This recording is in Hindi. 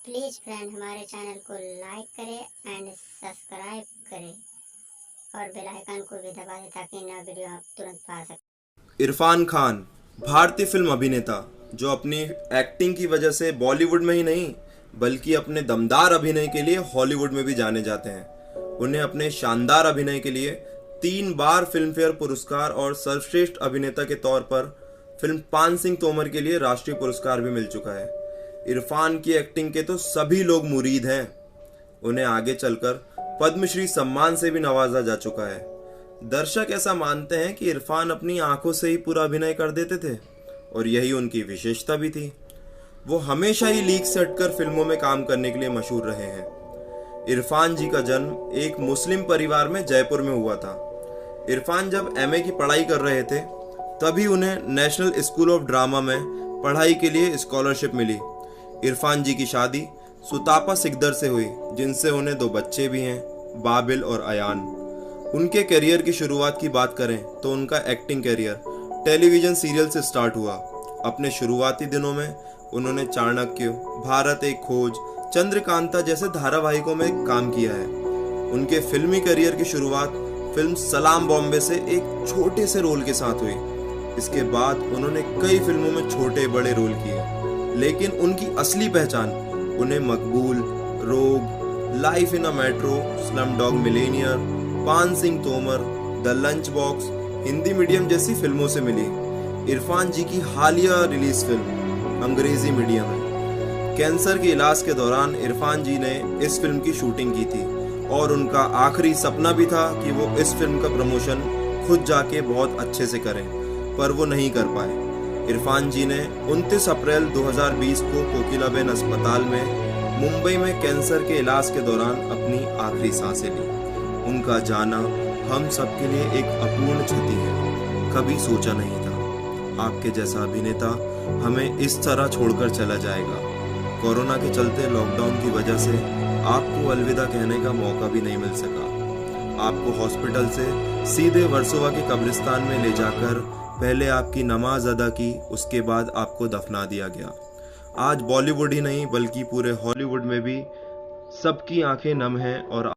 प्लीज़ फ्रेंड हमारे चैनल को लाइक करें एंड सब्सक्राइब करें और बेल आइकन को भी दबा दें ताकि नया वीडियो आप तुरंत पा सकें। इरफान खान भारतीय फिल्म अभिनेता जो अपनी एक्टिंग की वजह से बॉलीवुड में ही नहीं बल्कि अपने दमदार अभिनय के लिए हॉलीवुड में भी जाने जाते हैं। उन्हें अपने शानदार अभिनय के लिए 3 बार फिल्म फेयर पुरस्कार और सर्वश्रेष्ठ अभिनेता के तौर पर फिल्म पान सिंह तोमर के लिए राष्ट्रीय पुरस्कार भी मिल चुका है। इरफान की एक्टिंग के तो सभी लोग मुरीद हैं। उन्हें आगे चलकर पद्मश्री सम्मान से भी नवाजा जा चुका है। दर्शक ऐसा मानते हैं कि इरफान अपनी आंखों से ही पूरा अभिनय कर देते थे और यही उनकी विशेषता भी थी। वो हमेशा ही लीक से हटकर फिल्मों में काम करने के लिए मशहूर रहे हैं। इरफान जी का जन्म एक मुस्लिम परिवार में जयपुर में हुआ था। इरफान जब एमए की पढ़ाई कर रहे थे तभी उन्हें नेशनल स्कूल ऑफ ड्रामा में पढ़ाई के लिए स्कॉलरशिप मिली। इरफान जी की शादी सुतापा सिकदर से हुई जिनसे उन्हें 2 बच्चे भी हैं, बाबिल और अयान। उनके करियर की शुरुआत की बात करें तो उनका एक्टिंग करियर टेलीविजन सीरियल से स्टार्ट हुआ। अपने शुरुआती दिनों में उन्होंने चाणक्य, भारत एक खोज, चंद्रकांता जैसे धारावाहिकों में काम किया है। उनके फिल्मी करियर की शुरुआत फिल्म सलाम बॉम्बे से एक छोटे से रोल के साथ हुई। इसके बाद उन्होंने कई फिल्मों में छोटे बड़े रोल किए, लेकिन उनकी असली पहचान उन्हें Maqbool, Rog, Life in a Metro, Slumdog Millionaire, Paan Singh Tomar, The Lunchbox, Hindi medium जैसी फिल्मों से मिली। इरफान जी की हालिया रिलीज फिल्म अंग्रेजी मीडियम है। कैंसर के इलाज के दौरान इरफान जी ने इस फिल्म की शूटिंग की थी और उनका आखिरी सपना भी था कि वो इस फिल्म का प्रमोशन खुद जाके बहुत अच्छे से करें, पर वो नहीं कर पाए। इरफान जी ने 29 अप्रैल 2020 को कोकिलाबेन अस्पताल में मुंबई में कैंसर के इलाज के दौरान अपनी आखिरी सांसें ली। उनका जाना हम सबके लिए एक अपूर्ण क्षति है। कभी सोचा नहीं था आपके जैसा अभिनेता हमें इस तरह छोड़कर चला जाएगा। कोरोना के चलते लॉकडाउन की वजह से आपको अलविदा कहने का मौका भी नहीं मिल सका। आपको हॉस्पिटल से सीधे वर्सोवा के कब्रिस्तान में ले जाकर पहले आपकी नमाज अदा की, उसके बाद आपको दफना दिया गया। आज बॉलीवुड ही नहीं बल्कि पूरे हॉलीवुड में भी सबकी आंखें नम हैं और